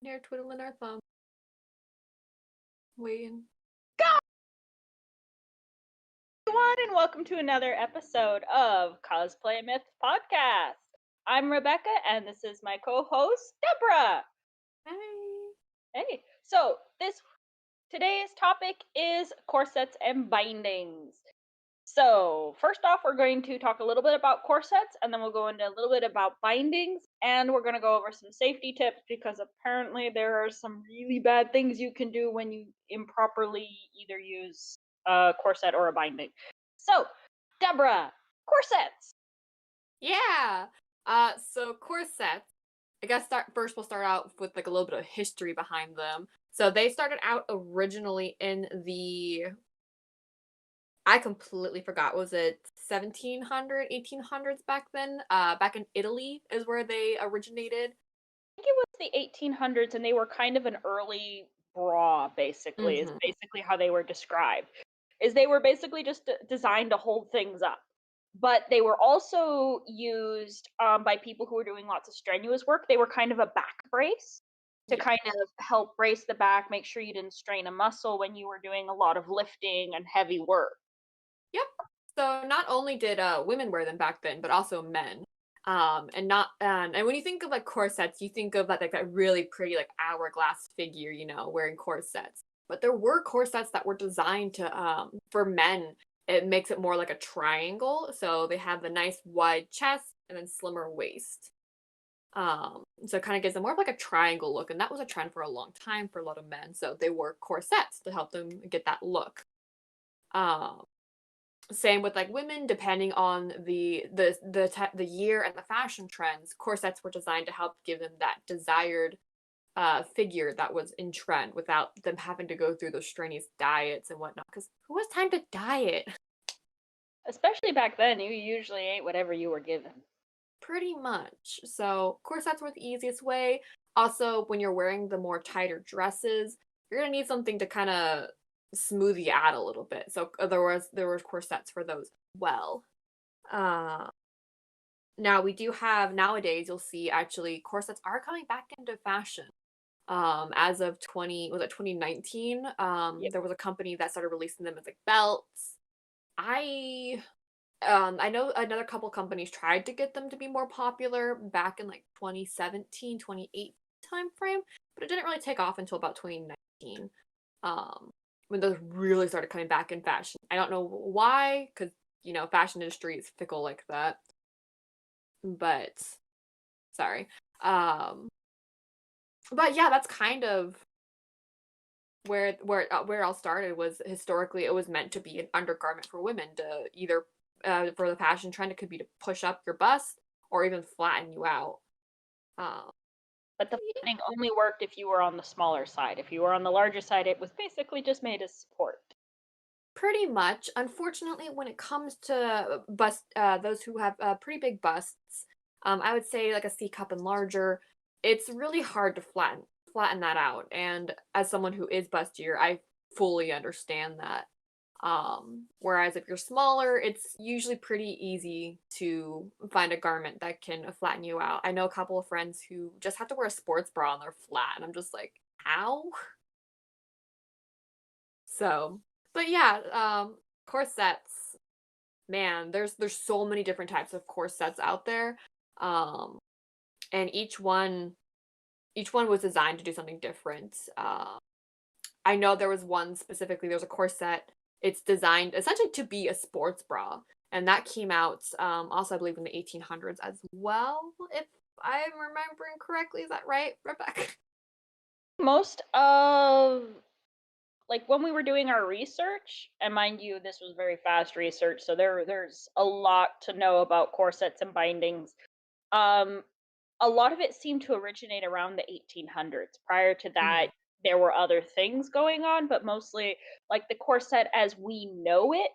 here twiddling our thumb, waiting. Go everyone, and welcome to another episode of Cosplay Myths Podcast. I'm Rebecca, and this is my co-host Deborah. Hey. Hey, so today's topic is corsets and bindings. So first off, we're going to talk a little bit about corsets, and then we'll go into a little bit about bindings, and we're going to go over some safety tips because apparently there are some really bad things you can do when you improperly either use a corset or a binding. So, Deborah, corsets. Yeah. So corsets. I guess we'll start out with like a little bit of history behind them. So they started out originally in I completely forgot. Was it 1700, 1800s back then? Back in Italy is where they originated. I think it was the 1800s, and they were kind of an early bra, basically, is Mhm. basically how they were described. Is they were basically just designed to hold things up. But they were also used by people who were doing lots of strenuous work. They were kind of a back brace to Yeah. kind of help brace the back, make sure you didn't strain a muscle when you were doing a lot of lifting and heavy work. Yep. So not only did women wear them back then, but also men. And when you think of like corsets, you think of like that really pretty like hourglass figure, wearing corsets. But there were corsets that were designed to for men. It makes it more like a triangle, so they have the nice wide chest and then slimmer waist. So it kind of gives them more of like a triangle look, and that was a trend for a long time for a lot of men. So they wore corsets to help them get that look. Um, Same with like women, depending on the year and the fashion trends, corsets were designed to help give them that desired figure that was in trend without them having to go through those strenuous diets and whatnot. Because who has time to diet? Especially back then, you usually ate whatever you were given. Pretty much. So corsets were the easiest way. Also, when you're wearing the more tighter dresses, you're gonna need something to kind of smooth you out a little bit. So there were corsets for those as well. Uh, Now we do have nowadays you'll see actually corsets are coming back into fashion. As of 2019, Yep. there was a company that started releasing them as like belts. I I know another couple companies tried to get them to be more popular back in like 2017, 2018 time frame, but it didn't really take off until about 2019. Um, when those really started coming back in fashion. I don't know why, because fashion industry is fickle like that. But sorry. Um, but yeah, that's kind of where it all started. Was historically it was meant to be an undergarment for women to either for the fashion trend it could be to push up your bust or even flatten you out. Um, But the yeah, fitting only worked if you were on the smaller side. If you were on the larger side, it was basically just made as support. pretty much. Unfortunately, when it comes to those who have pretty big busts, I would say like a C cup and larger, it's really hard to flatten that out. And as someone who is bustier, I fully understand that. Whereas if you're smaller, it's usually pretty easy to find a garment that can flatten you out. I know a couple of friends who just have to wear a sports bra and they're flat, and I'm just like, how? So, but yeah, corsets, man, there's so many different types of corsets out there. Um, and each one was designed to do something different. I know there was one specifically, there's a corset. It's designed essentially to be a sports bra. And that came out also I believe in the 1800s as well, if I'm remembering correctly. Is that right, Rebecca? Most of like when we were doing our research, and mind you, this was very fast research, so there's a lot to know about corsets and bindings. Um, a lot of it seemed to originate around the 1800s. Prior to that, Mhm. there were other things going on, but mostly like the corset as we know it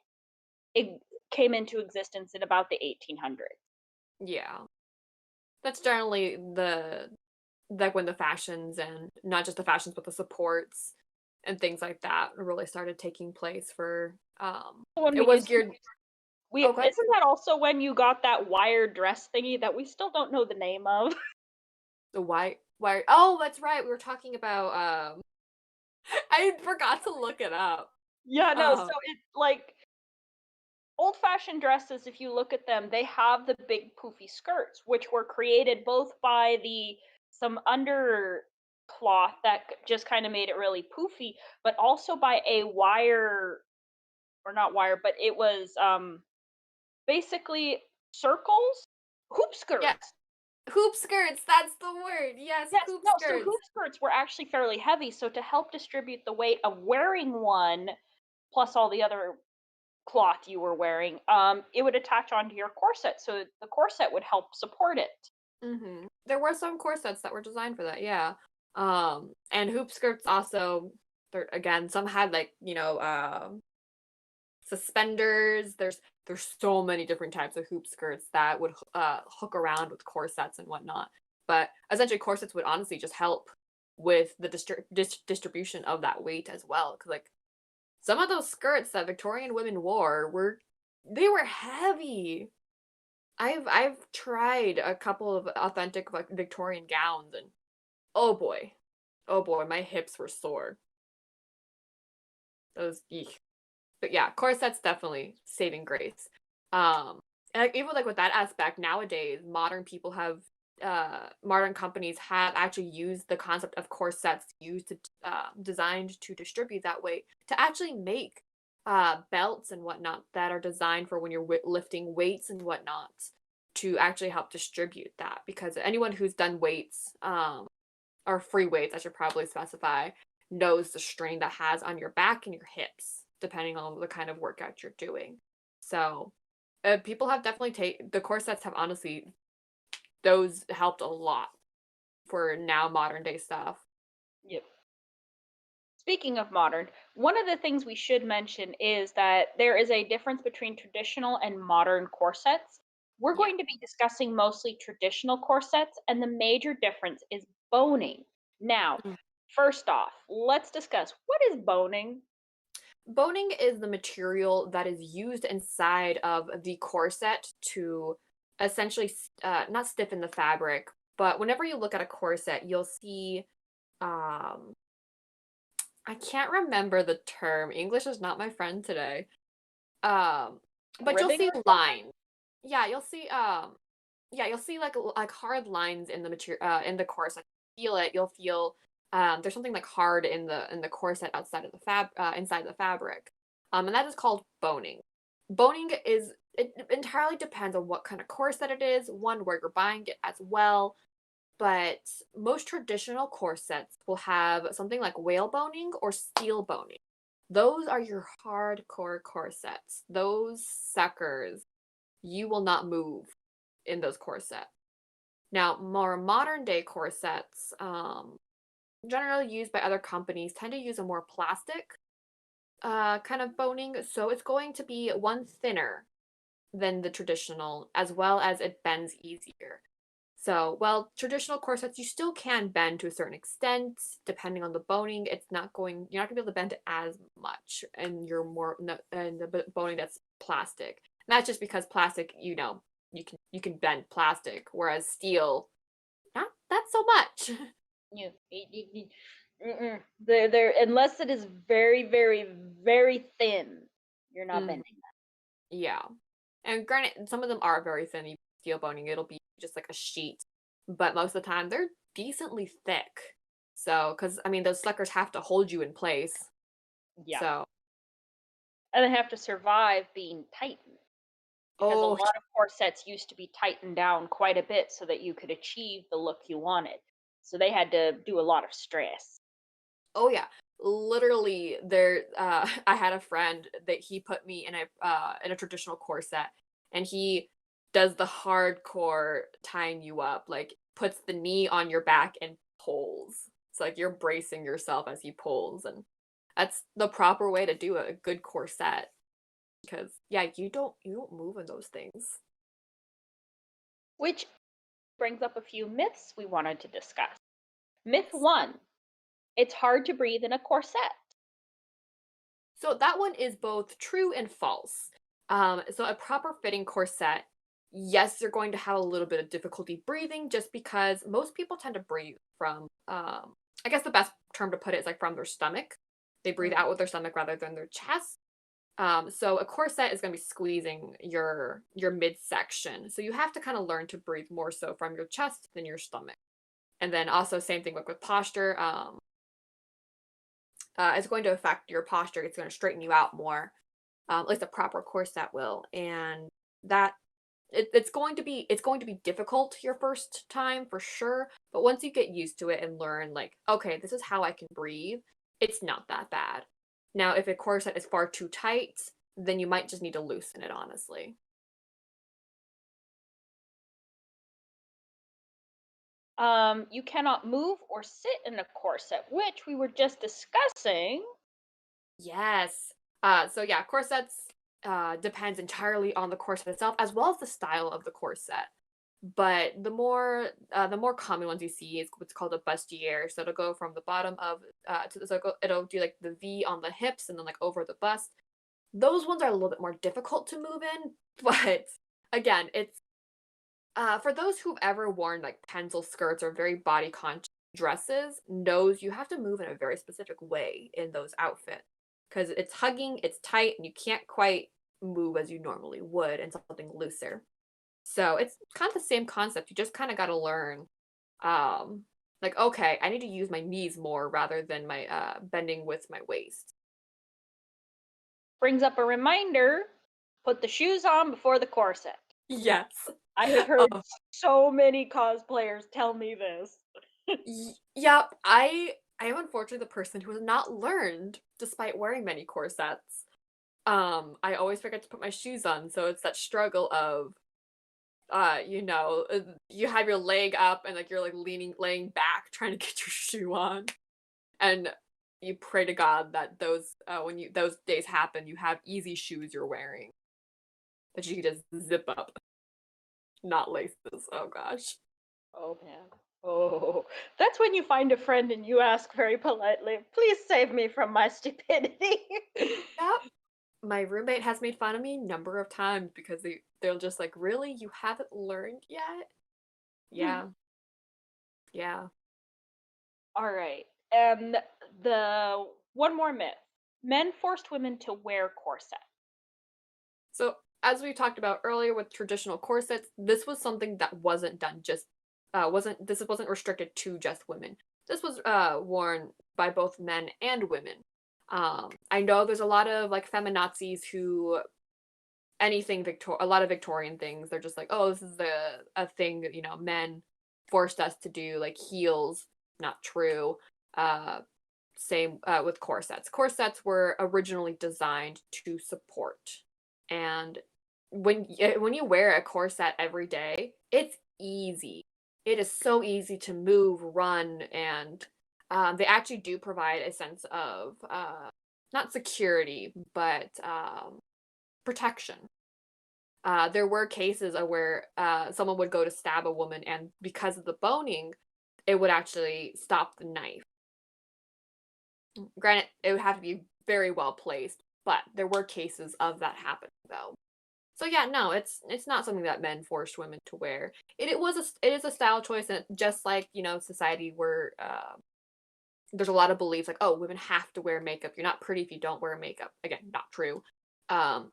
came into existence in about the 1800s. Yeah. That's generally the like when the fashions, and not just the fashions but the supports and things like that really started taking place for When it we was isn't geared. we Okay. isn't that also when you got that wire dress thingy that we still don't know the name of? The why oh, that's right, we were talking about, I forgot to look it up. Yeah, no, so Um, it's like old-fashioned dresses, if you look at them, they have the big poofy skirts, which were created both by the some undercloth that just kind of made it really poofy, but also by a wire or not wire, but it was basically circles, hoop yeah, skirts. hoop skirts, that's the word, yes, Yes, hoop no, so skirts. hoop skirts were actually fairly heavy, so to help distribute the weight of wearing one plus all the other cloth you were wearing, it would attach onto your corset, so the corset would help support it. Mhm. There were some corsets that were designed for that, yeah. And hoop skirts also, there again, some had, like, suspenders. There's so many different types of hoop skirts that would hook around with corsets and whatnot. But essentially, corsets would honestly just help with the distribution of that weight as well. Because like some of those skirts that Victorian women wore were they were heavy. I've tried a couple of authentic like Victorian gowns and oh boy, oh boy, my hips were sore. Those eek. But yeah, corsets definitely saving grace. And like, even like with that aspect, nowadays, modern companies have actually used the concept of corsets used to designed to distribute that weight to actually make belts and whatnot that are designed for when you're lifting weights and whatnot to actually help distribute that because anyone who's done weights or free weights, I should probably specify, knows the strain that has on your back and your hips, depending on the kind of workout you're doing. So, people have definitely the corsets have honestly those helped a lot for now modern day stuff. Yep. Speaking of modern, one of the things we should mention is that there is a difference between traditional and modern corsets. We're Yeah. going to be discussing mostly traditional corsets, and the major difference is boning. Now, Mm. first off, let's discuss what is boning? Boning is the material that is used inside of the corset to essentially not stiffen the fabric, but whenever you look at a corset, you'll see um I can't remember the term. English is not my friend today. Um, but you'll Ribbing see or something? lines. Yeah, you'll see like hard lines in the material in the corset. Feel it. You'll feel there's something like hard in the corset outside of the inside the fabric. And that is called boning. Boning is it entirely depends on what kind of corset it is, one where you're buying it as well. But most traditional corsets will have something like whale boning or steel boning. Those are your hardcore corsets. Those suckers, you will not move in those corsets. Now, more modern day corsets, generally used by other companies, tend to use a more plastic kind of boning. So it's going to be one thinner than the traditional, as well as it bends easier. So, well, traditional corsets you still can bend to a certain extent, depending on the boning. You're not gonna be able to bend it as much, and you're more no, and the boning that's plastic. And that's just because plastic, you can bend plastic, whereas steel, not so much. Mm-mm. They're unless it is very, very, very thin, you're not Mm, bending yeah, and granted, some of them are very thin. Steel boning, it'll be just like a sheet, but most of the time they're decently thick. So, because I mean, those suckers have to hold you in place. that. Yeah. So, And they have to survive being tightened because a oh, lot of corsets used to be tightened down quite a bit so that you could achieve the look you wanted. So they had to do a lot of stress. oh yeah. Literally, I had a friend that he put me in a traditional corset, and he does the hardcore tying you up, like puts the knee on your back and pulls. It's like you're bracing yourself as he pulls, and that's the proper way to do a good corset. Because yeah, you don't move in those things. Which brings up a few myths we wanted to discuss. Myth 1: it's hard to breathe in a corset. So that one is both true and false. So a proper fitting corset yes, you're going to have a little bit of difficulty breathing just because most people tend to breathe from, I guess the best term to put it is like from their stomach. They breathe Mm. out with their stomach rather than their chest. So a corset is going to be squeezing your midsection. So you have to kind of learn to breathe more so from your chest than your stomach. And then also same thing with posture. It's going to affect your posture. It's going to straighten you out more. At least a proper corset will, and that it's going to be difficult your first time for sure. But once you get used to it and learn, like, okay, this is how I can breathe, it's not that bad. Now, if a corset is far too tight, then you might just need to loosen it, honestly. You cannot move or sit in a corset, which we were just discussing. Yes. So yeah, corsets depends entirely on the corset itself as well as the style of the corset. But the more common ones you see is what's called a bustier. So it'll go from the bottom of it'll do like the V on the hips and then like over the bust. Those ones are a little bit more difficult to move in, but again, it's for those who've ever worn like pencil skirts or very body conscious dresses, knows you have to move in a very specific way in those outfits because it's hugging, it's tight, and you can't quite move as you normally would in something looser. So it's kind of the same concept. You just kind of got to learn, um, like, okay, I need to use my knees more rather than my bending with my waist. Brings up a reminder, put the shoes on before the corset. Yes. I have heard so many cosplayers tell me this. Yep. I am unfortunately the person who has not learned despite wearing many corsets. I always forget to put my shoes on, so it's that struggle of you have your leg up and like you're like laying back trying to get your shoe on. And you pray to God that those days happen, you have easy shoes you're wearing that you can just zip up, not laces. Oh gosh. Oh man. Oh, that's when you find a friend and you ask very politely, please save me from my stupidity. Yep. My roommate has made fun of me number of times because they're just like, "Really? You haven't learned yet?" Yeah. Yeah. All right. And the one more myth. Men forced women to wear corset. So, as we talked about earlier with traditional corsets, this was something that wasn't done just wasn't restricted to just women. This was worn by both men and women. I know there's a lot of like feminazis who a lot of Victorian things, they're just like, "Oh, this is a thing that, men forced us to do, like heels." Not true. Uh, Same with corsets. Corsets were originally designed to support. And when you wear a corset every day, it's easy. It is so easy to move, run, and they actually do provide a sense of not security, but protection. There were cases of where someone would go to stab a woman, and because of the boning, it would actually stop the knife. Granted, it would have to be very well placed, but there were cases of that happening though. So yeah, no, it's not something that men forced women to wear. It is a style choice, and just like society where there's a lot of beliefs like, oh, women have to wear makeup. You're not pretty if you don't wear makeup. Again, not true.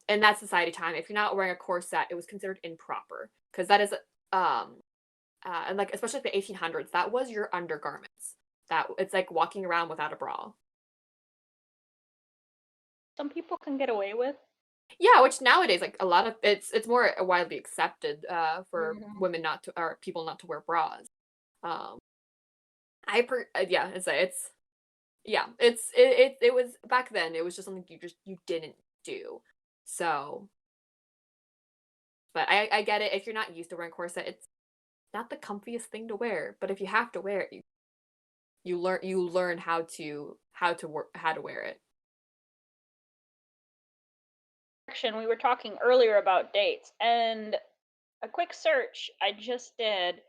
In that society time, if you're not wearing a corset, it was considered improper because that is and like especially like the 1800s, that was your undergarments. That it's like walking around without a bra. Some people can get away with. Yeah, which nowadays, like a lot of it's more widely accepted for Mhm. women not to or people not to wear bras. Um, yeah, it's yeah, it was back then. It was just something you didn't do. So, but I get it if you're not used to wearing corset, it's not the comfiest thing to wear. But if you have to wear it, you learn how to wear it. We were talking earlier about dates, and a quick search I just did.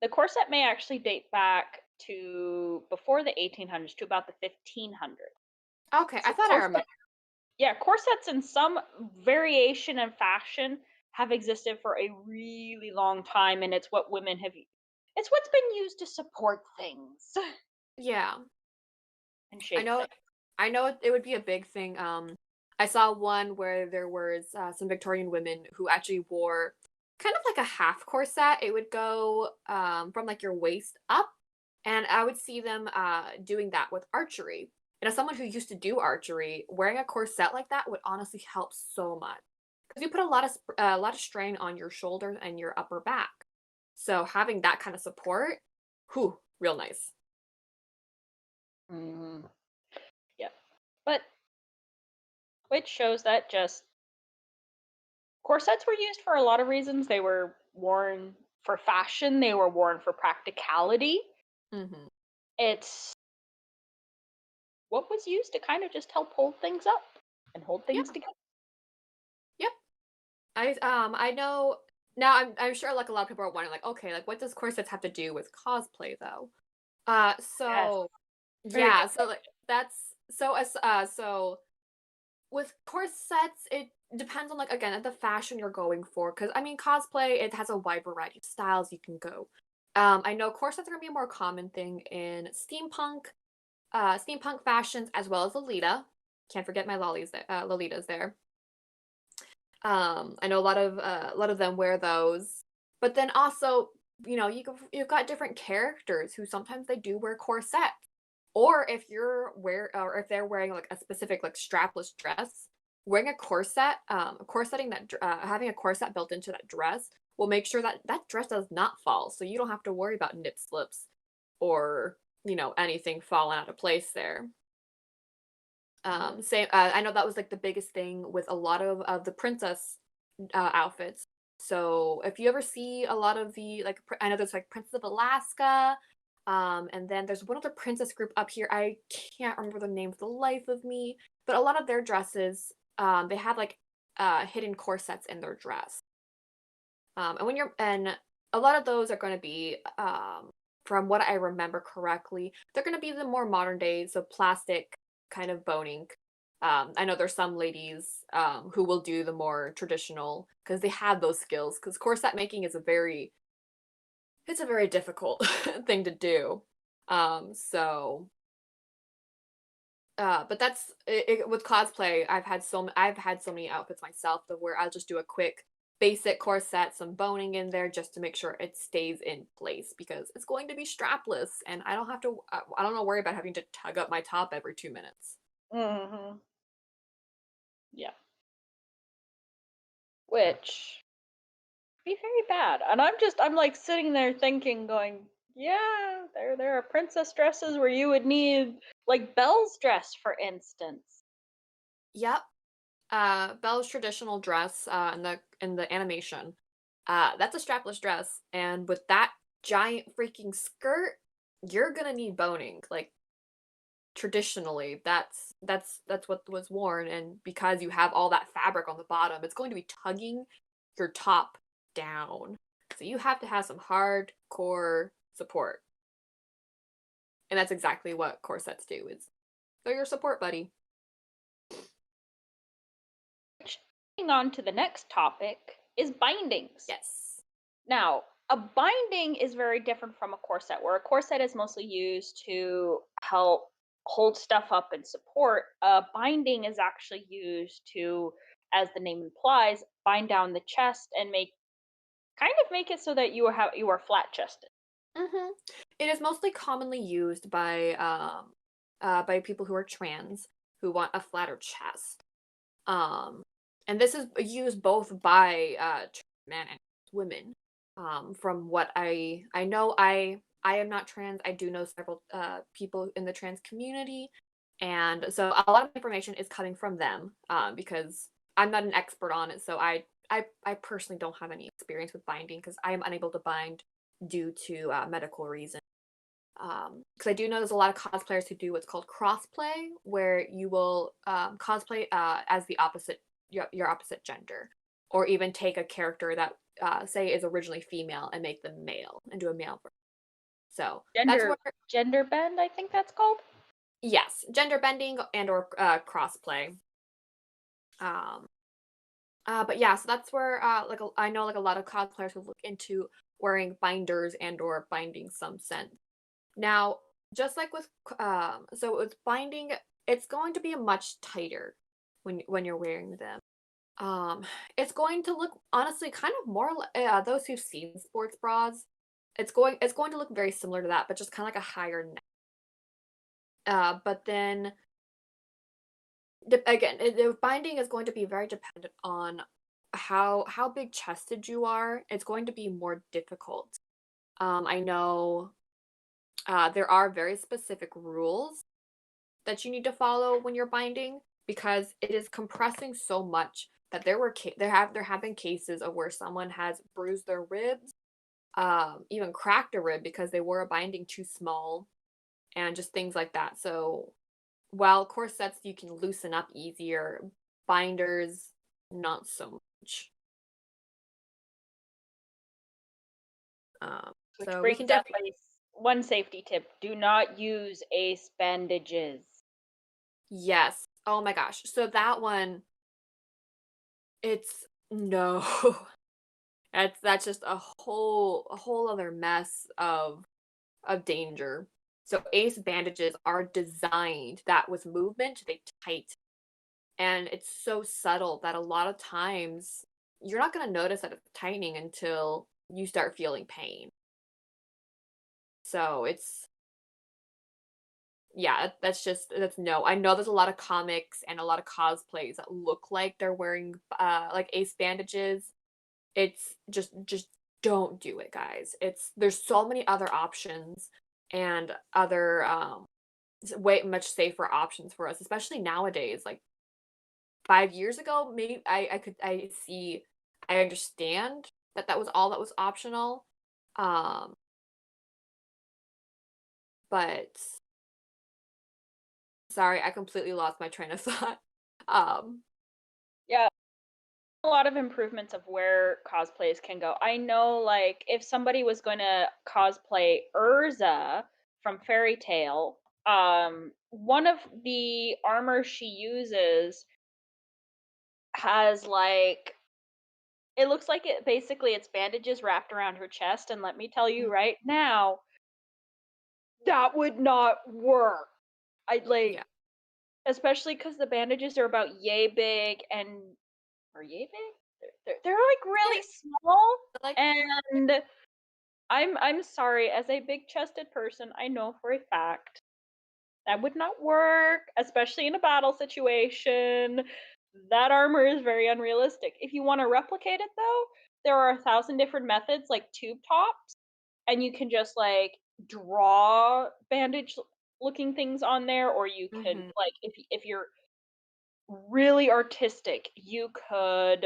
The corset may actually date back to before the 1800s to about the 1500s. Okay, I So thought I remember. corsets in some variation and fashion have existed for a really long time, and it's what women have. It's what's been used to support things Yeah. and I shape know things. I know it would be a big thing. I saw one where there was some Victorian women who actually wore kind of like a half corset. It would go from like your waist up, and I would see them doing that with archery. And as someone who used to do archery, wearing a corset like that would honestly help so much because you put a lot of strain on your shoulders and your upper back. So having that kind of support, whew, real nice. Mhm. Yeah, but which shows that just corsets were used for a lot of reasons. They were worn for fashion. They were worn for practicality. Hmm. It's what was used to kind of just help hold things up and hold things Yeah. together. Yep. I know now. I'm sure like a lot of people are wondering like, okay, like what does corsets have to do with cosplay though? Yes, So very yeah, good so like question. that's so with corsets, it depends on like again the fashion you're going for. Because I mean, cosplay it has a wide variety of styles you can go. I know corsets are gonna be a more common thing in steampunk fashions as well as Lolita. Can't forget my Lolitas there. I know a lot of them wear those, but then also, you've got different characters who sometimes they do wear corsets, or if they're wearing like a specific like strapless dress, wearing a corset, having a corset built into that dress will make sure that that dress does not fall, so you don't have to worry about nip slips or anything falling out of place there. Mhm. Same. I know that was like the biggest thing with a lot of the princess outfits. So if you ever see a lot of the I know there's like Princess of Alaska, and then there's one other princess group up here. I can't remember the name for the life of me, but a lot of their dresses, they have like hidden corsets in their dress. And a lot of those are going to be, from what I remember correctly, they're going to be the more modern day, so plastic kind of boning. I know there's some ladies who will do the more traditional because they have those skills. Because corset making is it's a very difficult thing to do. So but with cosplay, I've had so many outfits myself that where I'll just do a quick basic corset, some boning in there just to make sure it stays in place because it's going to be strapless and I don't worry about having to tug up my top every 2 minutes. Mhm. Yeah, which be very bad. And I'm like sitting there thinking, going, yeah, there are princess dresses where you would need like Belle's dress, for instance. Yep. Belle's traditional dress in the animation. That's a strapless dress, and with that giant freaking skirt, you're gonna need boning. Like traditionally, that's what was worn, and because you have all that fabric on the bottom, it's going to be tugging your top down. So you have to have some hardcore support. And that's exactly what corsets do is they're your support buddy. Which, moving on to the next topic, is bindings. Yes. Now, a binding is very different from a corset, where a corset is mostly used to help hold stuff up and support. A binding is actually used to, as the name implies, bind down the chest and make it so that you are flat chested. Mhm. It is mostly commonly used by people who are trans who want a flatter chest. Um, and this is used both by men and women. From what I know, I am not trans. I do know several people in the trans community, and so a lot of information is coming from them. Because I'm not an expert on it, so I personally don't have any experience with binding because I am unable to bind due to medical reasons. Because I do know there's a lot of cosplayers who do what's called crossplay, where you will cosplay as your opposite gender, or even take a character that say is originally female and make them male and do a male version. So that's where Gender bend, I think that's called. yes, gender bending and or crossplay. Um, But yeah, so that's where I know like a lot of cosplayers will look into wearing binders and or binding some sense. Now, just like with so with binding, it's going to be much tighter when you're wearing them. Um, it's going to look honestly kind of more like those who've seen sports bras. It's going to look very similar to that, but just kind of like a higher neck. But then again, the binding is going to be very dependent on how big chested you are. It's going to be more difficult. I know there are very specific rules that you need to follow when you're binding because it is compressing so much that there have been cases of where someone has bruised their ribs, even cracked a rib because they wore a binding too small and just things like that. So while corsets you can loosen up easier, binders not so much. Which So we can brings up definitely one safety tip: do not use ace bandages. yes. Oh my gosh. So that one, it's no. That's just a whole other mess of danger. So ace bandages are designed that with movement they tight, and it's so subtle that a lot of times you're not going to notice that it's tightening until you start feeling pain. So it's yeah, that's no. I know there's a lot of comics and a lot of cosplays that look like they're wearing like ace bandages. It's just don't do it, guys. There's so many other options and other way much safer options for us, especially nowadays. Like 5 years ago, maybe I understand that that was all that was optional. Um, but sorry, I completely lost my train of thought. Um, Yeah, a lot of improvements of where cosplays can go. I know, like, if somebody was going to cosplay Urza from Fairy Tale, one of the armor she uses has like it looks like it basically it's bandages wrapped around her chest, and let me tell you mm, right now, that would not work. I'd yeah, like, especially because the bandages are about yay big and are yay big? They're like yeah, really small, like and I'm sorry, as a big chested person, I know for a fact that would not work, especially in a battle situation. That armor is very unrealistic. If you want to replicate it though, there are 1,000 different methods like tube tops, and you can just like draw bandage looking things on there, or you can mhm. like if you're really artistic, you could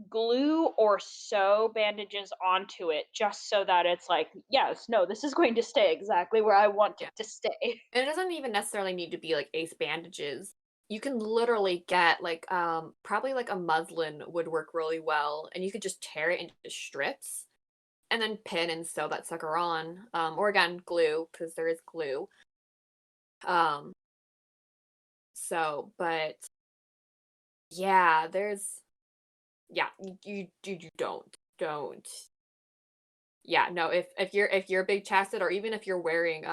glue or sew bandages onto it just so that it's like, yes, no, this is going to stay exactly where I want it Yeah. to stay. And it doesn't even necessarily need to be like ace bandages. You can literally get like probably like a muslin would work really well and you could just tear it into strips and then pin and sew that sucker on. Or again, glue because there is glue. Um but yeah, there's yeah, you don't. Yeah, no, if you're big chested or even if you're wearing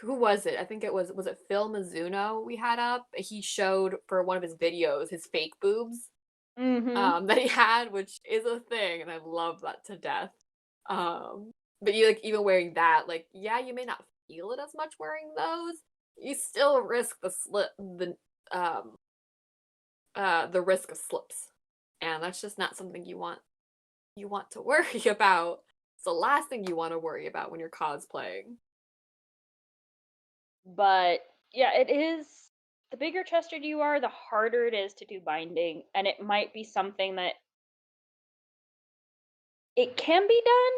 who was it? I think was it Phil Mizuno we had up? He showed for one of his videos his fake boobs Mhm. that he had, which is a thing, and I love that to death. But you like even wearing that, like, yeah, you may not feel it as much wearing those. You still risk um the risk of slips. And that's just not something you want to worry about. It's the last thing you want to worry about when you're cosplaying. But yeah, it is, the bigger chested you are, the harder it is to do binding, and it might be something that it can be done,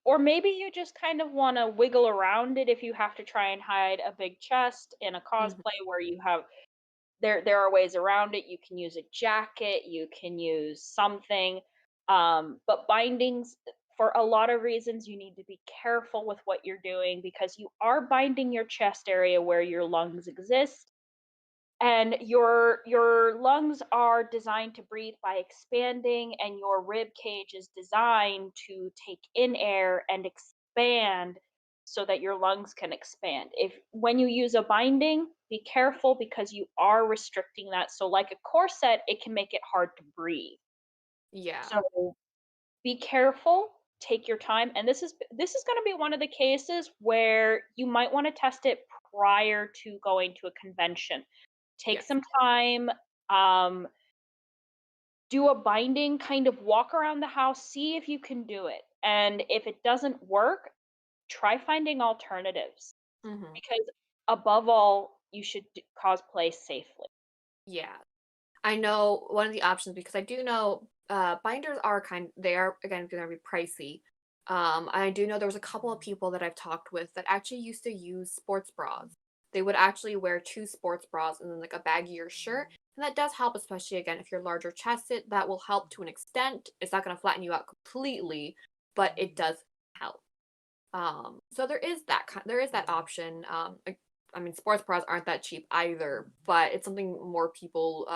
or maybe you just kind of want to wiggle around it if you have to try and hide a big chest in a Mhm. cosplay where you have there are ways around it. You can use a jacket, you can use something. But bindings, for a lot of reasons, you need to be careful with what you're doing because you are binding your chest area where your lungs exist. and your lungs are designed to breathe by expanding, and your rib cage is designed to take in air and expand so that your lungs can expand. If when you use a binding, be careful because you are restricting that. So like a corset, it can make it hard to breathe. Yeah. So be careful, take your time, and this is going to be one of the cases where you might want to test it prior to going to a convention. Take Yes. some time, um, do a binding, kind of walk around the house, see if you can do it. And if it doesn't work, try finding alternatives Hmm. because above all, you should cosplay safely. Yeah. I know one of the options because I do know binders are they are again going to be pricey. I do know there was a couple of people that I've talked with that actually used to use sports bras. They would actually wear two sports bras and then like a baggier shirt, and that does help, especially again if you're larger chested. That will help to an extent. It's not going to flatten you out completely, but it does help. So there is that option. I mean, sports bras aren't that cheap either, but it's something more people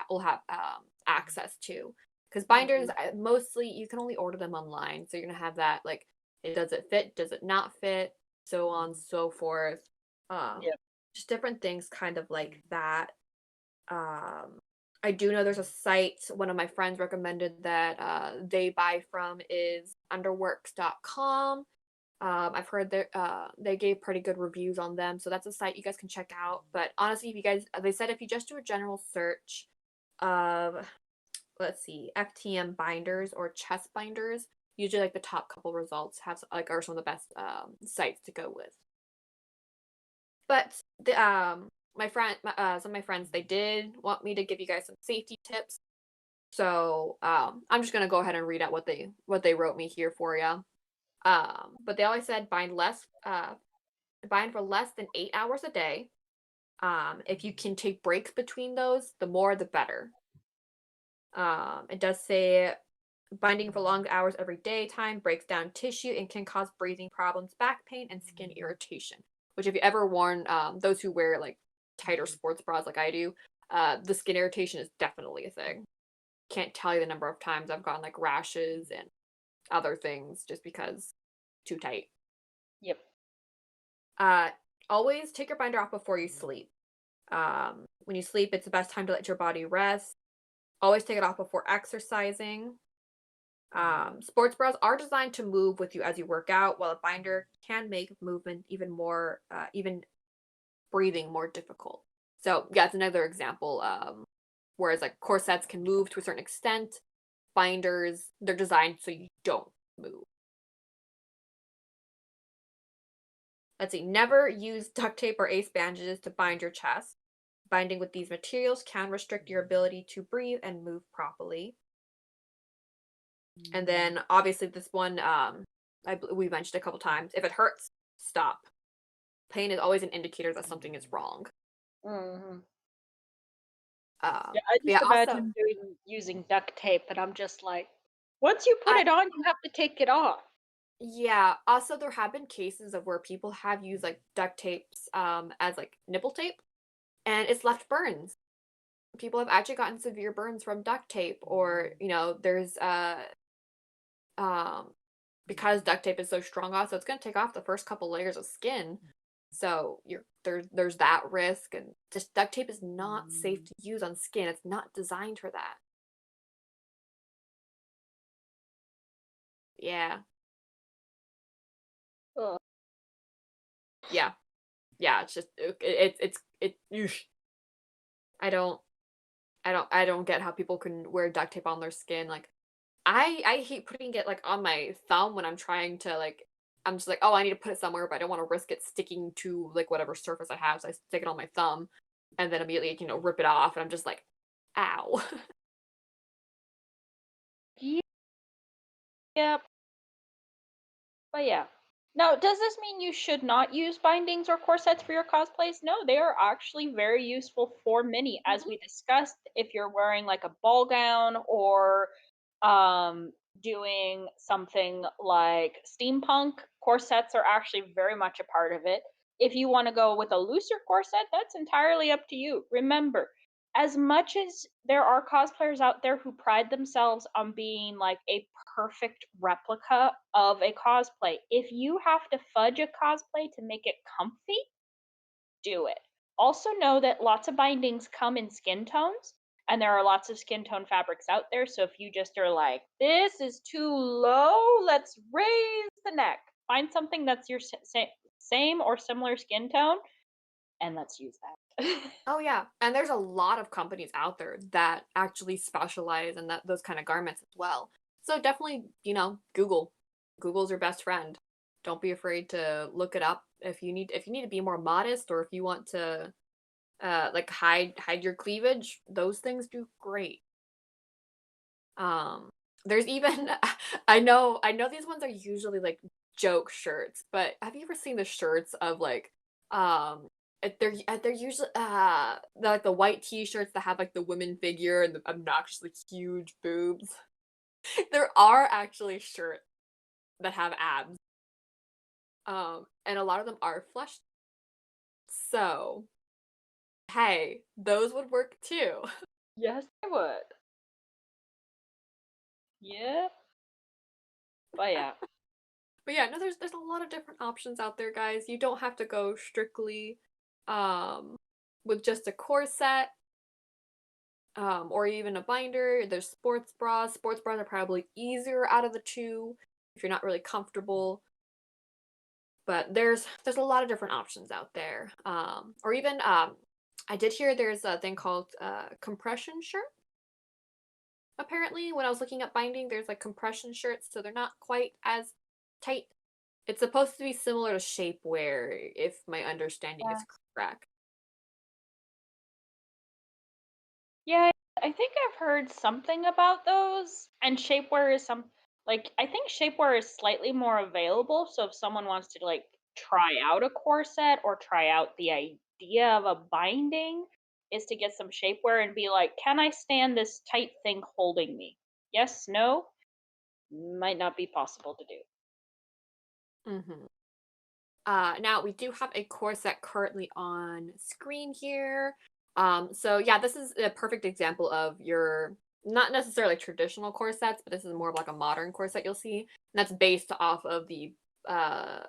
will have access to. Because binders, Mhm. mostly you can only order them online, so you're gonna have that like, does it fit? Does it not fit? So on, so forth. Um, Yep. just different things, kind of like that. Um, I do know there's a site one of my friends recommended that they buy from is underworks.com. I've heard that they gave pretty good reviews on them, so that's a site you guys can check out. But honestly, if you guys, they said if you just do a general search of, let's see, FTM binders or chest binders, usually like the top couple results like are some of the best sites to go with. But the some of my friends, they did want me to give you guys some safety tips. So I'm just gonna go ahead and read out what they wrote me here for you. But they always said bind for less than 8 hours a day. If you can take breaks between those, the more the better. It does say binding for long hours every day time breaks down tissue and can cause breathing problems, back pain, and skin irritation. Which, if you ever worn those who wear like tighter sports bras like I do, the skin irritation is definitely a thing. Can't tell you the number of times I've gotten like rashes and other things just because too tight. Yep. Uh, always take your binder off before you sleep. When you sleep, it's the best time to let your body rest. Always take it off before exercising. Sports bras are designed to move with you as you work out, while a binder can make movement even breathing more difficult. So, yeah, it's another example. Whereas like corsets can move to a certain extent, binders, they're designed so you don't move. Let's see, never use duct tape or ace bandages to bind your chest. Binding with these materials can restrict your ability to breathe and move properly. And then obviously this one we mentioned a couple times. If it hurts, stop. Pain is always an indicator that something is wrong. Mhm. Yeah, Um, I but yeah, just also imagine using duct tape, and I'm just like, once you put I it on, you have to take it off. yeah, also there have been cases of where people have used like duct tapes as like nipple tape and it's left burns. People have actually gotten severe burns from duct tape, or there's um because duct tape is so strong also it's going to take off the first couple layers of skin, so there's that risk, and just duct tape is not safe to use on skin. It's not designed for that. Yeah. Ugh. Yeah. Yeah, it's just eesh. i don't I don't get how people can wear duct tape on their skin. Like I hate putting it like on my thumb when I'm trying to like, I'm just like, oh, I need to put it somewhere, but I don't want to risk it sticking to like whatever surface I have. So I stick it on my thumb and then immediately, rip it off. And I'm just like, ow. Yep. But yeah. Now, does this mean you should not use bindings or corsets for your cosplays? No, they are actually very useful for many, as Mhm. we discussed. If you're wearing like a ball gown or um, doing something like steampunk, corsets are actually very much a part of it. If you want to go with a looser corset, that's entirely up to you. Remember, as much as there are cosplayers out there who pride themselves on being like a perfect replica of a cosplay, if you have to fudge a cosplay to make it comfy, do it. Also, know that lots of bindings come in skin tones, and there are lots of skin tone fabrics out there. So if you just are like, this is too low, let's raise the neck. Find something that's your same or similar skin tone, and let's use that. Oh yeah, and there's a lot of companies out there that actually specialize in those kind of garments as well. So definitely, Google. Google's your best friend. Don't be afraid to look it up if you need to be more modest or if you want to like hide your cleavage. Those things do great. Um, there's even I know these ones are usually like joke shirts, but have you ever seen the shirts of like they're usually like the white t-shirts that have like the women figure and the obnoxiously huge boobs. There are actually shirts that have abs. And a lot of them are flush. So, hey, those would work too. Yes, I would. Yeah. But yeah. But yeah, no, there's a lot of different options out there, guys. You don't have to go strictly um with just a corset or even a binder. There's sports bras. Sports bras are probably easier out of the two if you're not really comfortable. But there's a lot of different options out there. Or even I did hear there's a thing called compression shirt. Apparently, when I was looking at binding, there's like compression shirts, so they're not quite as tight. It's supposed to be similar to shapewear, if my understanding is Yeah. correct. Yeah, I think I've heard something about those. And shapewear is I think shapewear is slightly more available. So if someone wants to like try out a corset or try out the idea of a binding, is to get some shapewear and be like, can I stand this tight thing holding me? Yes, no, might not be possible to do. Hmm. Now we do have a corset currently on screen here. So yeah, this is a perfect example of your not necessarily traditional corsets, but this is more of like a modern corset you'll see. And that's based off of the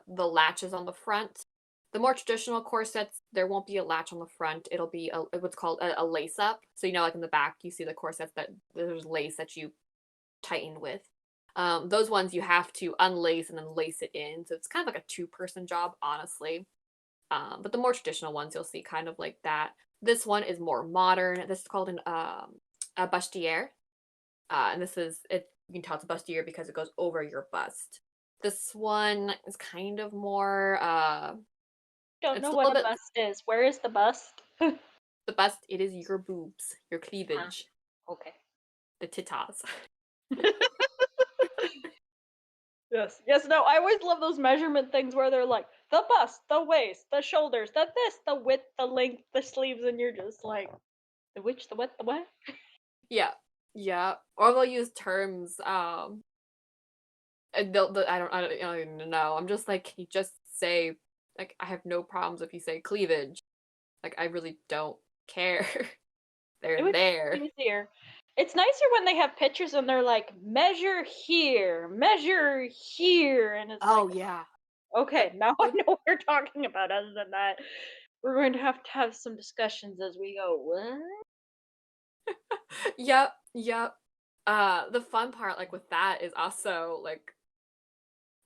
latches on the front. The more traditional corsets, there won't be a latch on the front. It'll be what's called a lace up. So like in the back, you see the corsets that there's lace that you tighten with. Those ones you have to unlace and then lace it in. So it's kind of like a two-person job, honestly. But the more traditional ones you'll see kind of like that. This one is more modern. This is called a bustier. And this is it. You can tell it's a bustier because it goes over your bust. This one is kind of more. Don't It's know a what little a bit bust is. Where is the bust? the bust. It is your boobs, your Ah, cleavage, okay. the titas. Yes. Yes, no, I always love those measurement things where they're like the bust, the waist, the shoulders, the width, the length, the sleeves, and you're just like the which, the what, the what? Yeah, yeah. Or they'll use terms. And I don't even know. I'm just like, can you just say like I have no problems if you say cleavage. Like I really don't care. It They're would there. be easier. It's nicer when they have pictures and they're like measure here, and it's like Oh yeah. okay, That now I those know what you're talking about. Other than that, we're going to have some discussions as we go. What? Yep, yep. The fun part like with that is also like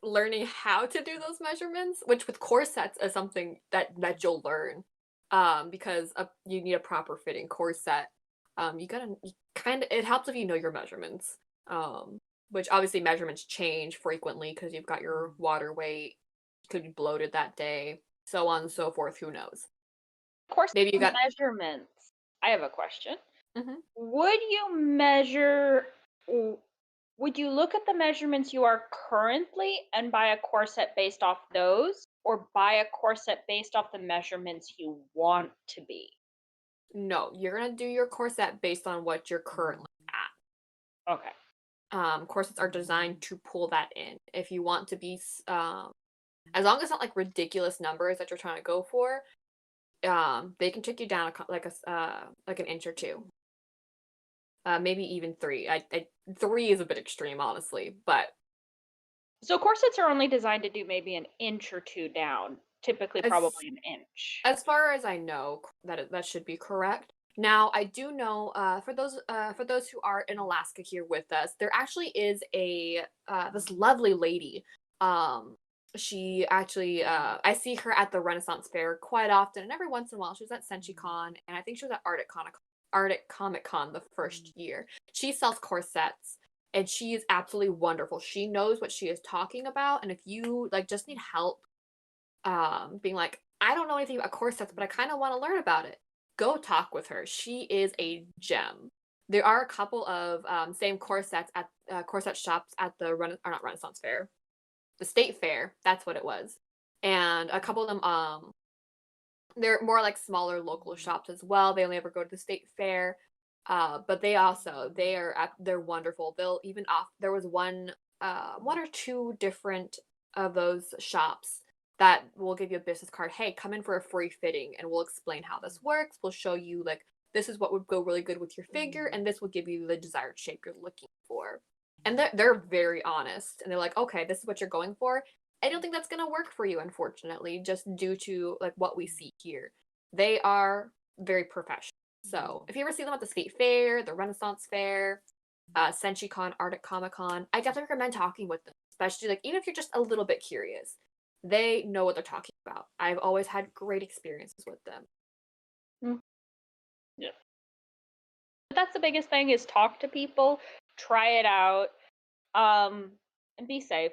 learning how to do those measurements, which with corsets is something that you'll learn. Because you need a proper fitting corset. You kind of it helps if you know your measurements. Which obviously measurements change frequently because you've got your water weight, could be bloated that day, so on and so forth. Who knows? Of course, Maybe you got. measurements. I have a question. Mhm. Would you measure w would you look at the measurements you are currently and buy a corset based off those, or buy a corset based off the measurements you want to be? No, you're gonna do your corset based on what you're currently at. Okay. Corsets are designed to pull that in. If you want to be As long as it's not like ridiculous numbers that you're trying to go for, they can take you down like an inch or two, maybe even three. 3 is a bit extreme, honestly, but So corsets are only designed to do maybe an inch or two down, typically as probably an inch. as far as I know, that should be correct. Now, I do know, for those who are in Alaska here with us, there actually is a this lovely lady. Um, she actually, I see her at the Renaissance Fair quite often, and every once in a while, she was at SenchiCon, and I think she was at Arctic Comic Con the first year. She sells corsets, and she is absolutely wonderful. She knows what she is talking about, and if you like just need help being like, I don't know anything about corsets, but I kind of want to learn about it. Go talk with her. She is a gem. There are a couple of same corsets at corset shops at the or not Renaissance Fair, the State Fair. That's what it was, and a couple of them they're more like smaller local shops as well. They only ever go to the State Fair, but they're wonderful. They'll even off. There was one or two different of those shops that will give you a business card. Hey, come in for a free fitting, and we'll explain how this works. We'll show you like this is what would go really good with your figure, and this will give you the desired shape you're looking for. And they're very honest, and they're like, okay, this is what you're going for. I don't think that's gonna work for you, unfortunately, just due to like what we see here. They are very professional. So if you ever see them at the State Fair, the Renaissance Fair, SenchiCon, Arctic Comic Con, I definitely recommend talking with them, especially like even if you're just a little bit curious. They know what they're talking about. I've always had great experiences with them. Mm, yeah. But that's the biggest thing is talk to people, try it out, and be safe.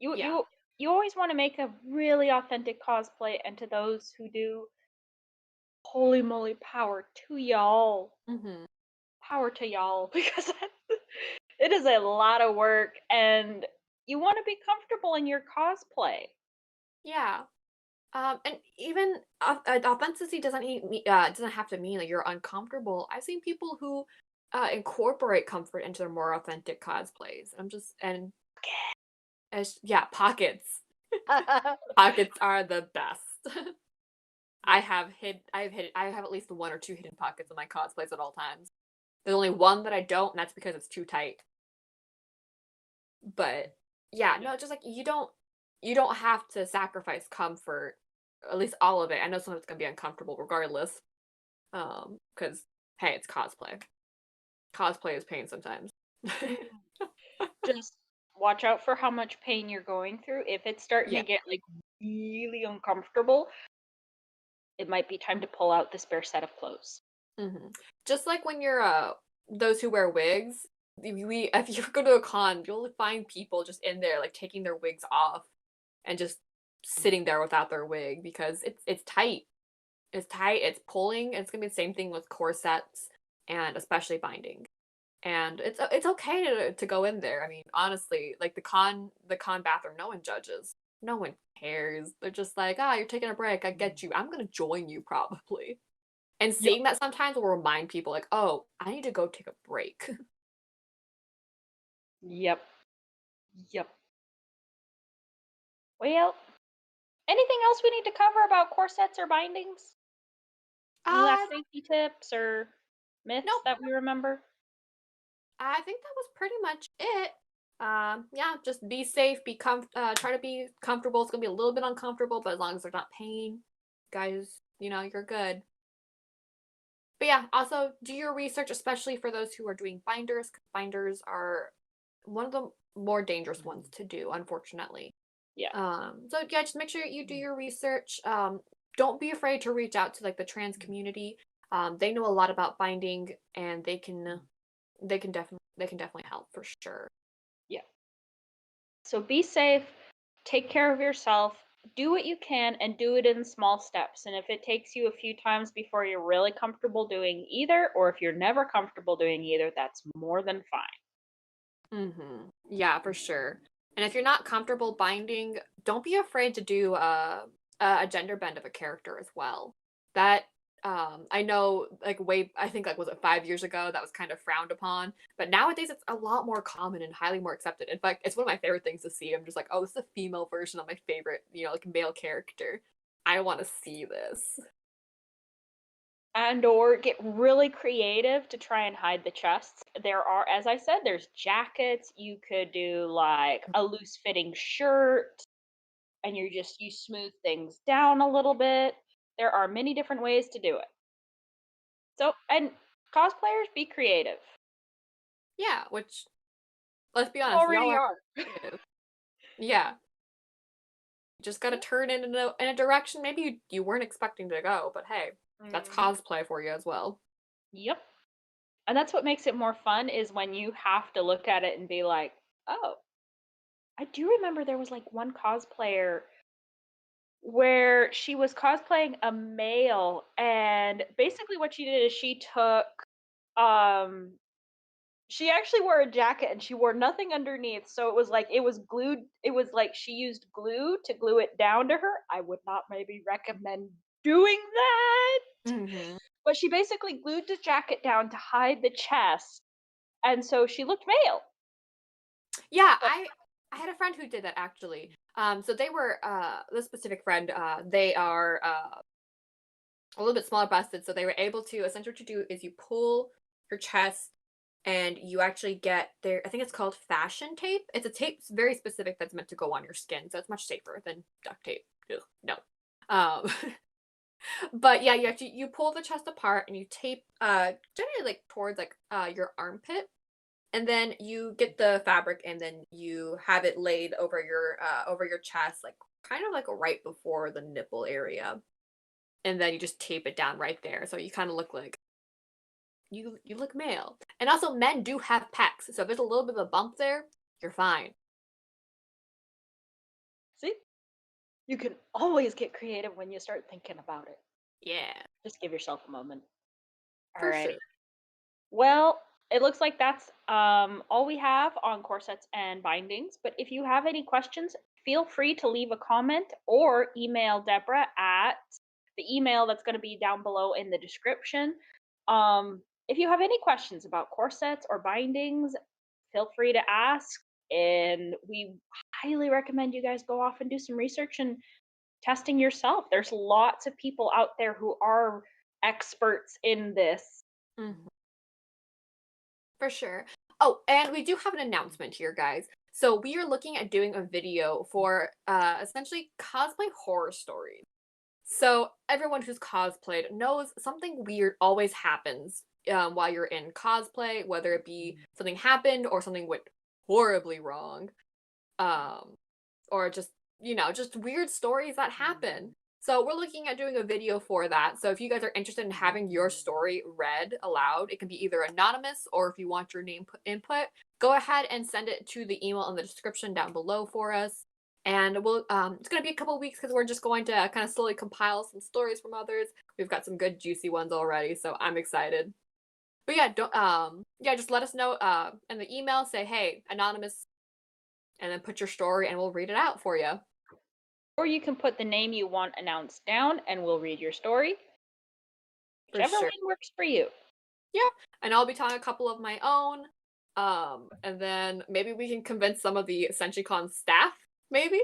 You Yeah. you you always want to make a really authentic cosplay, and to those who do, holy moly, power to y'all. Hmm. Power to y'all because it is a lot of work and you want to be comfortable in your cosplay. Yeah. And even authenticity doesn't have to mean that you're uncomfortable. I've seen people who incorporate comfort into their more authentic cosplays. As yeah, pockets. Pockets are the best. Yep. I have at least one or two hidden pockets in my cosplays at all times. There's only one that I don't, and that's because it's too tight. But yeah, Yep. no, just like you don't have to sacrifice comfort, at least all of it. I know some of it's gonna be uncomfortable regardless. Because hey, it's cosplay. Cosplay is pain sometimes. Just watch out for how much pain you're going through. If it's starting to Yeah. get like really uncomfortable, it might be time to pull out the spare set of clothes. Hmm. Just like when you're those who wear wigs, if you go to a con, you'll find people just in there like taking their wigs off and just sitting there without their wig because it's tight. It's tight, it's pulling, and it's gonna be the same thing with corsets and especially binding. And it's okay to go in there. I mean, honestly, like the con bathroom, no one judges. No one cares. They're just like, ah, you're taking a break. I get you. I'm gonna join you probably. And Yep. seeing that sometimes will remind people like, oh, I need to go take a break. Yep. Yep. Well, anything else we need to cover about corsets or bindings? Any uh, last safety tips or myths nope. that we remember? I think that was pretty much it. Yeah, just be safe, try to be comfortable. It's gonna be a little bit uncomfortable, but as long as there's not pain, guys, you're good. But yeah, also do your research, especially for those who are doing binders. 'Cause binders are one of the more dangerous ones to do, unfortunately. Yeah. So yeah, just make sure you do your research. Don't be afraid to reach out to like the trans community. They know a lot about binding, and they can definitely help for sure. Yeah. So be safe, take care of yourself, do what you can, and do it in small steps. And if it takes you a few times before you're really comfortable doing either, or if you're never comfortable doing either, that's more than fine. Mm-hmm. Yeah, for sure. And if you're not comfortable binding, don't be afraid to do a gender bend of a character as well. That I know like I think like was it 5 years ago that was kind of frowned upon, but nowadays it's a lot more common and highly more accepted. In fact, it's one of my favorite things to see. I'm just like, oh, this is a female version of my favorite, like male character. I want to see this. And or get really creative to try and hide the chests. There are, as I said, there's jackets. You could do like a loose fitting shirt and you smooth things down a little bit. There are many different ways to do it. So, and cosplayers, be creative. Yeah, which let's be You honest, y'all already are are. creative. Yeah, just got to turn it in a direction maybe you weren't expecting to go, but hey, that's Mhm. cosplay for you as well. Yep. And that's what makes it more fun is when you have to look at it and be like, "Oh, I do remember there was like one cosplayer where she was cosplaying a male and basically what she did is um she actually wore a jacket and she wore nothing underneath. So it was glued. It was like she used glue to glue it down to her. I would not maybe recommend doing that. Hmm. But she basically glued the jacket down to hide the chest. And so she looked male. Yeah, So I had a friend who did that actually. So they were this specific friend. They are a little bit smaller busted, so they were able to essentially what you do is you pull your chest and you actually get there. I think it's called fashion tape. It's a tape very specific that's meant to go on your skin, so it's much safer than duct tape. Ugh, no. Um, but yeah, you pull the chest apart and you tape generally like towards like your armpit, and then you get the fabric and then you have it laid over your chest, like kind of like right before the nipple area, and then you just tape it down right there, so you kind of look like you look male. And also, men do have pecs, so if there's a little bit of a bump there, you're fine. see, you can always get creative when you start thinking about it. Yeah, Just give yourself a moment. for Alrighty. sure. Well, it looks like that's all we have on corsets and bindings. But if you have any questions, feel free to leave a comment or email Deborah at the email that's going to be down below in the description. If you have any questions about corsets or bindings, feel free to ask. And we highly recommend you guys go off and do some research and testing yourself. There's lots of people out there who are experts in this. Mhm. For sure. Oh, and we do have an announcement here, guys. So we are looking at doing a video for essentially cosplay horror stories. So everyone who's cosplayed knows something weird always happens while you're in cosplay, whether it be something happened or something went horribly wrong, um, or just weird stories that happen. So we're looking at doing a video for that. So if you guys are interested in having your story read aloud, it can be either anonymous or if you want your name input, go ahead and send it to the email in the description down below for us. And it's gonna be a couple weeks because we're just going to kind of slowly compile some stories from others. We've got some good juicy ones already, so I'm excited. But yeah, don't yeah, just let us know in the email, say, hey, anonymous, and then put your story and we'll read it out for you. Or you can put the name you want announced down and we'll read your story. For Whichever sure. one works for you. Yeah, and I'll be telling a couple of my own, and then maybe we can convince some of the SenchiCon staff, maybe?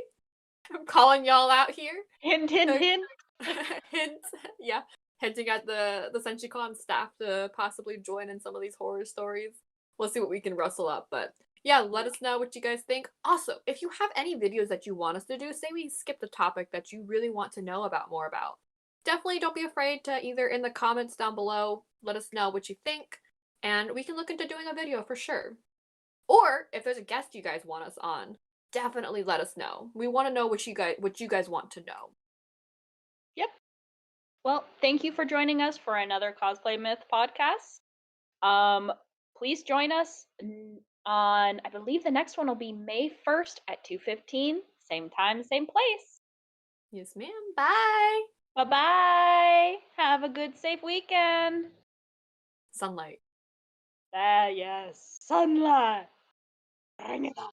I'm calling y'all out here. Hint, hint, Uh, hint. hint, yeah, hinting at the SenchiCon staff to possibly join in some of these horror stories. We'll see what we can rustle up, but yeah, let us know what you guys think. Also, if you have any videos that you want us to do, say we skip the topic that you really want to know about more about, definitely don't be afraid to either in the comments down below let us know what you think, and we can look into doing a video for sure. Or if there's a guest you guys want us on, definitely let us know. We want to know what you guys want to know. Yep. Well, thank you for joining us for another Cosplay Myth podcast. Um, please join us on, I believe the next one will be May 1st at 2:15, same time, same place. Yes, ma'am. Bye. Bye bye. Have a good, safe weekend. Sunlight. Ah, yes. Sunlight. Bring it on.